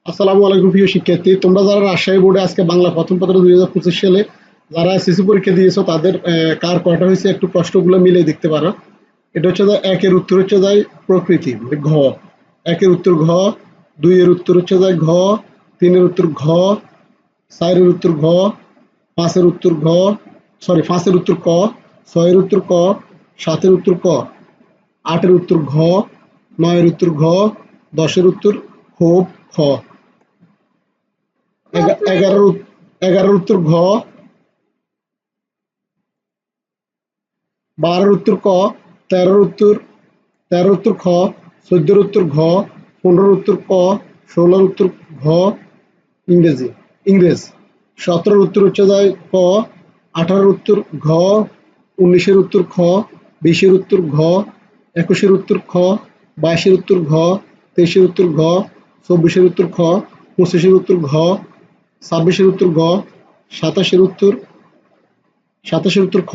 আসসালামু আলাইকুম প্রিয় শিক্ষার্থী, তোমরা যারা রাজশাহী বোর্ডে আজকে বাংলা প্রথম পত্র 2025 সালে যারা এসএসসি পরীক্ষা দিয়েছো তাদের কার কয়টা হয়েছে একটু প্রশ্নগুলো মিলে দেখতে পারো। এটা হচ্ছে একের উত্তর হচ্ছে যায় প্রকৃতি মানে ঘ, একের উত্তর ঘ, দুইয়ের উত্তর হচ্ছে যায় ঘ, তিনের উত্তর ঘ, চারের উত্তর ঘ, পাঁচের উত্তর ঘ, পাঁচের উত্তর ক, ছয়ের উত্তর ক, সাতের উত্তর ক, আটের উত্তর ঘ, নয়ের উত্তর ঘ, দশের উত্তর হোপ খ, এগারোর এগারোর উত্তর ঘ, বারোর উত্তর ক, তেরোর উত্তর খ, চোদ্দোর উত্তর ঘ, পনেরোর উত্তর ক, ষোলোর উত্তর ঘ, ইংরেজ, সতেরোর উত্তর হচ্ছে যায় ক, আঠারোর উত্তর ঘ, উনিশের উত্তর খ, বিশের উত্তর ঘ, একুশের উত্তর খ, বাইশের উত্তর ঘ, তেইশের উত্তর ঘ, চব্বিশের উত্তর খ, পঁচিশের উত্তর ঘ, ছাব্বিশের উত্তর ঘ, সাতাশের উত্তর সাতাশের উত্তর খ।